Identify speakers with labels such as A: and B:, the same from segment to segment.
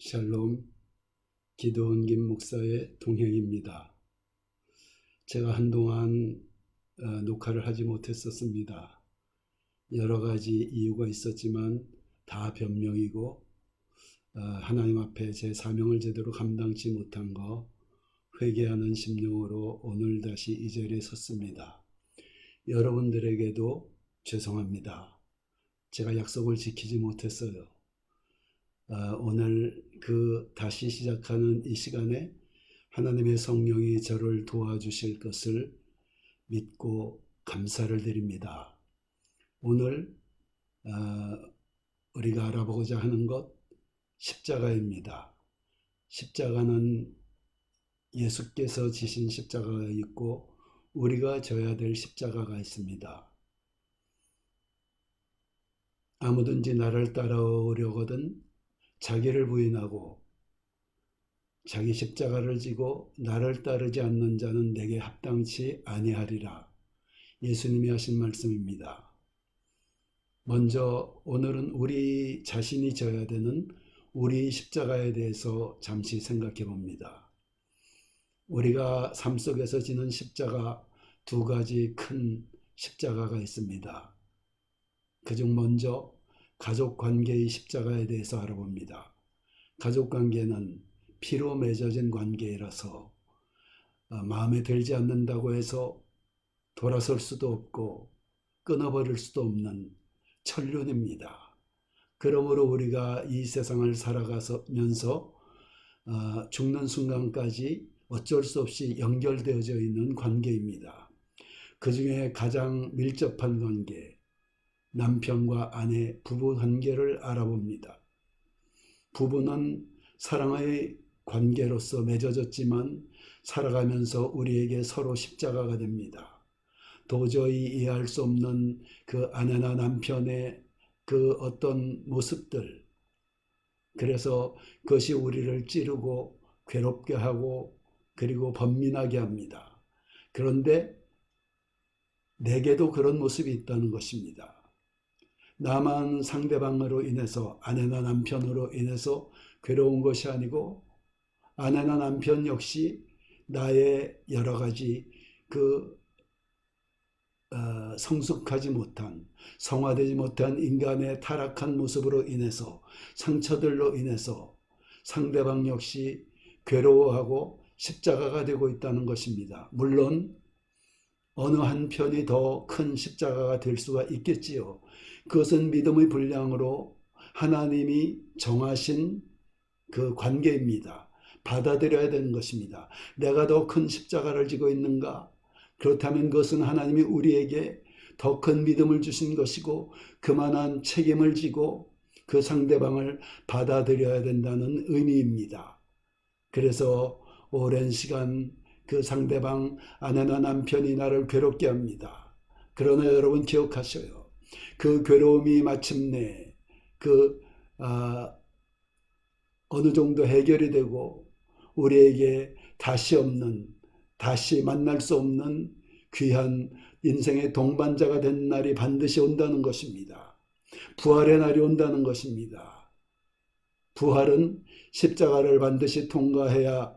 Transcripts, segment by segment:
A: 샬롬, 기도원 김 목사의 동행입니다. 제가 한동안 녹화를 하지 못했었습니다. 여러 가지 이유가 있었지만 다 변명이고 하나님 앞에 제 사명을 제대로 감당치 못한 거 회개하는 심령으로 오늘 다시 이 자리에 섰습니다. 여러분들에게도 죄송합니다. 제가 약속을 지키지 못했어요. 오늘 다시 시작하는 이 시간에 하나님의 성령이 저를 도와주실 것을 믿고 감사를 드립니다. 오늘 우리가 알아보고자 하는 것 십자가입니다. 십자가는 예수께서 지신 십자가가 있고 우리가 져야 될 십자가가 있습니다. 아무든지 나를 따라오려거든 자기를 부인하고 자기 십자가를 지고 나를 따르지 않는 자는 내게 합당치 아니하리라. 예수님이 하신 말씀입니다. 먼저 오늘은 우리 자신이 져야 되는 우리 십자가에 대해서 잠시 생각해 봅니다. 우리가 삶 속에서 지는 십자가 두 가지 큰 십자가가 있습니다. 그중 먼저 가족관계의 십자가에 대해서 알아봅니다. 가족관계는 피로 맺어진 관계라서 마음에 들지 않는다고 해서 돌아설 수도 없고 끊어버릴 수도 없는 천륜입니다. 그러므로 우리가 이 세상을 살아가면서 죽는 순간까지 어쩔 수 없이 연결되어져 있는 관계입니다. 그 중에 가장 밀접한 관계, 남편과 아내, 부부 관계를 알아봅니다. 부부는 사랑의 관계로서 맺어졌지만 살아가면서 우리에게 서로 십자가가 됩니다. 도저히 이해할 수 없는 그 아내나 남편의 그 어떤 모습들, 그래서 그것이 우리를 찌르고 괴롭게 하고 그리고 번민하게 합니다. 그런데 내게도 그런 모습이 있다는 것입니다. 나만 상대방으로 인해서 아내나 남편으로 인해서 괴로운 것이 아니고 아내나 남편 역시 나의 여러 가지 성숙하지 못한 성화되지 못한 인간의 타락한 모습으로 인해서 상처들로 인해서 상대방 역시 괴로워하고 십자가가 되고 있다는 것입니다. 물론 어느 한 편이 더 큰 십자가가 될 수가 있겠지요. 그것은 믿음의 분량으로 하나님이 정하신 그 관계입니다. 받아들여야 되는 것입니다. 내가 더 큰 십자가를 지고 있는가? 그렇다면 그것은 하나님이 우리에게 더 큰 믿음을 주신 것이고 그만한 책임을 지고 그 상대방을 받아들여야 된다는 의미입니다. 그래서 오랜 시간 그 상대방 아내나 남편이 나를 괴롭게 합니다. 그러나 여러분 기억하셔요. 그 괴로움이 마침내 어느 정도 해결이 되고 우리에게 다시 만날 수 없는 귀한 인생의 동반자가 된 날이 반드시 온다는 것입니다. 부활의 날이 온다는 것입니다. 부활은 십자가를 반드시 통과해야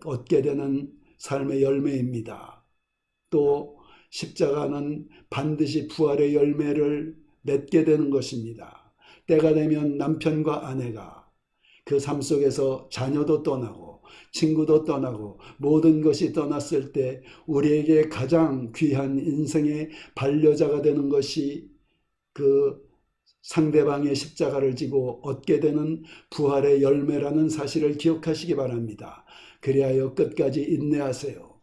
A: 얻게 되는 삶의 열매입니다. 또 십자가는 반드시 부활의 열매를 맺게 되는 것입니다. 때가 되면 남편과 아내가 그 삶 속에서 자녀도 떠나고 친구도 떠나고 모든 것이 떠났을 때 우리에게 가장 귀한 인생의 반려자가 되는 것이 그 상대방의 십자가를 지고 얻게 되는 부활의 열매라는 사실을 기억하시기 바랍니다. 그리하여 끝까지 인내하세요.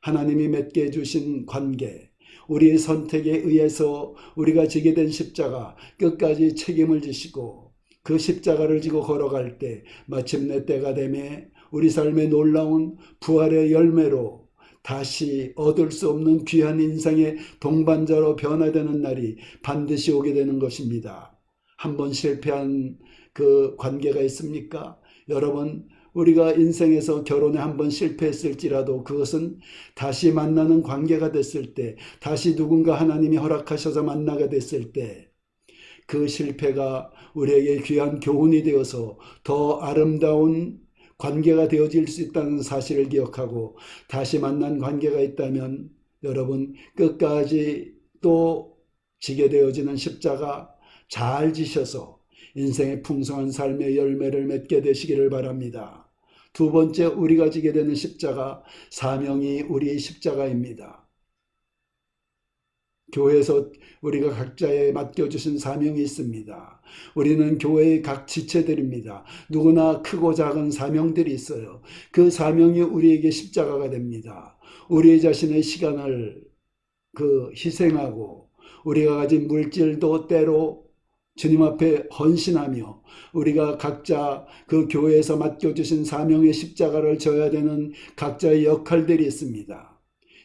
A: 하나님이 맺게 해주신 관계, 우리의 선택에 의해서 우리가 지게 된 십자가 끝까지 책임을 지시고 그 십자가를 지고 걸어갈 때 마침내 때가 되매 우리 삶의 놀라운 부활의 열매로 다시 얻을 수 없는 귀한 인생의 동반자로 변화되는 날이 반드시 오게 되는 것입니다. 한번 실패한 그 관계가 있습니까? 여러분, 우리가 인생에서 결혼에 한번 실패했을지라도 그것은 다시 만나는 관계가 됐을 때, 다시 누군가 하나님이 허락하셔서 만나게 됐을 때 그 실패가 우리에게 귀한 교훈이 되어서 더 아름다운 관계가 되어질 수 있다는 사실을 기억하고, 다시 만난 관계가 있다면 여러분 끝까지 또 지게 되어지는 십자가 잘 지셔서 인생의 풍성한 삶의 열매를 맺게 되시기를 바랍니다. 두 번째, 우리가 지게 되는 십자가, 사명이 우리의 십자가입니다. 교회에서 우리가 각자에 맡겨주신 사명이 있습니다. 우리는 교회의 각 지체들입니다. 누구나 크고 작은 사명들이 있어요. 그 사명이 우리에게 십자가가 됩니다. 우리 자신의 시간을 희생하고, 우리가 가진 물질도 때로 주님 앞에 헌신하며, 우리가 각자 그 교회에서 맡겨주신 사명의 십자가를 져야 되는 각자의 역할들이 있습니다.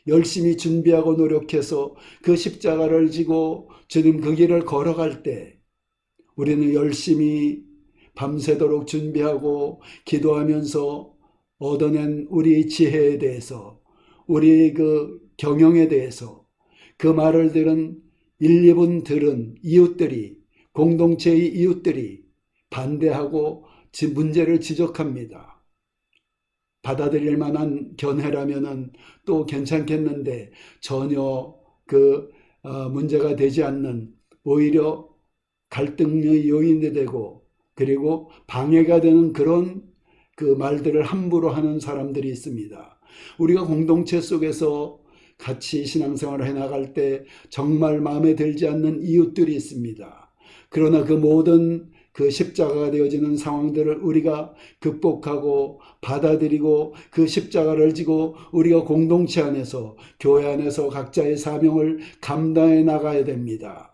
A: 열심히 준비하고 노력해서 그 십자가를 지고 주님 그 길을 걸어갈 때, 우리는 열심히 밤새도록 준비하고 기도하면서 얻어낸 우리 지혜에 대해서, 우리 그 경영에 대해서 그 말을 들은 1, 2분 들은 이웃들이, 공동체의 이웃들이 반대하고 문제를 지적합니다. 받아들일 만한 견해라면은 또 괜찮겠는데, 전혀 문제가 되지 않는, 오히려 갈등의 요인이 되고 그리고 방해가 되는 그런 말들을 함부로 하는 사람들이 있습니다. 우리가 공동체 속에서 같이 신앙생활을 해나갈 때 정말 마음에 들지 않는 이웃들이 있습니다. 그러나 그 모든 십자가가 되어지는 상황들을 우리가 극복하고 받아들이고 그 십자가를 지고 우리가 공동체 안에서, 교회 안에서 각자의 사명을 감당해 나가야 됩니다.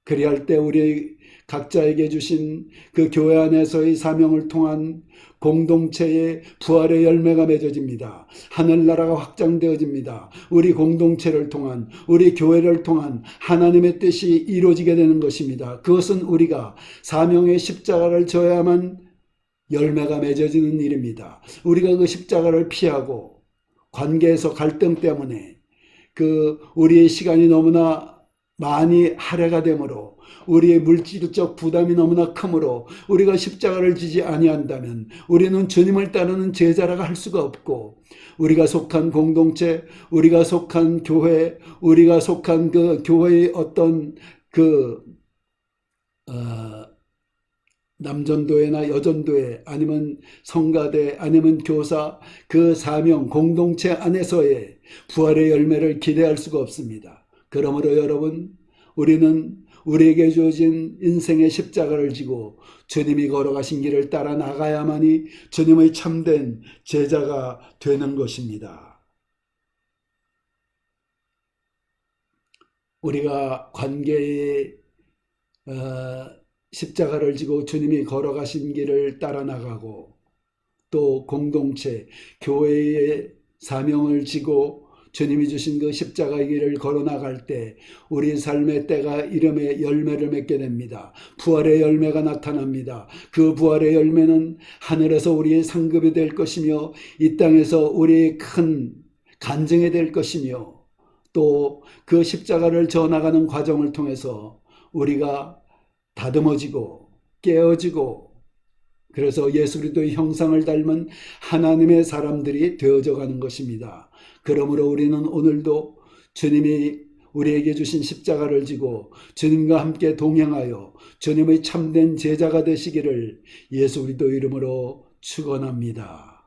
A: 그리할 때 우리 각자에게 주신 그 교회 안에서의 사명을 통한 공동체의 부활의 열매가 맺어집니다. 하늘나라가 확장되어집니다. 우리 공동체를 통한, 우리 교회를 통한 하나님의 뜻이 이루어지게 되는 것입니다. 그것은 우리가 사명의 십자가를 져야만 열매가 맺어지는 일입니다. 우리가 그 십자가를 피하고 관계에서 갈등 때문에 우리의 시간이 너무나 많이 할애가 되므로, 우리의 물질적 부담이 너무나 크므로 우리가 십자가를 지지 아니한다면 우리는 주님을 따르는 제자라고 할 수가 없고, 우리가 속한 공동체, 우리가 속한 교회, 우리가 속한 그 교회의 어떤 남전도회나 여전도회, 아니면 성가대, 아니면 교사, 그 사명 공동체 안에서의 부활의 열매를 기대할 수가 없습니다. 그러므로 여러분, 우리는 우리에게 주어진 인생의 십자가를 지고 주님이 걸어가신 길을 따라 나가야만이 주님의 참된 제자가 되는 것입니다. 우리가 관계의 십자가를 지고 주님이 걸어가신 길을 따라 나가고, 또 공동체, 교회의 사명을 지고 주님이 주신 그 십자가의 길을 걸어나갈 때 우리 삶의 때가 이름의 열매를 맺게 됩니다. 부활의 열매가 나타납니다. 그 부활의 열매는 하늘에서 우리의 상급이 될 것이며, 이 땅에서 우리의 큰 간증이 될 것이며, 또 그 십자가를 져나가는 과정을 통해서 우리가 다듬어지고 깨어지고, 그래서 예수 그리스도의 형상을 닮은 하나님의 사람들이 되어져 가는 것입니다. 그러므로 우리는 오늘도 주님이 우리에게 주신 십자가를 지고 주님과 함께 동행하여 주님의 참된 제자가 되시기를 예수 그리스도 이름으로 축원합니다.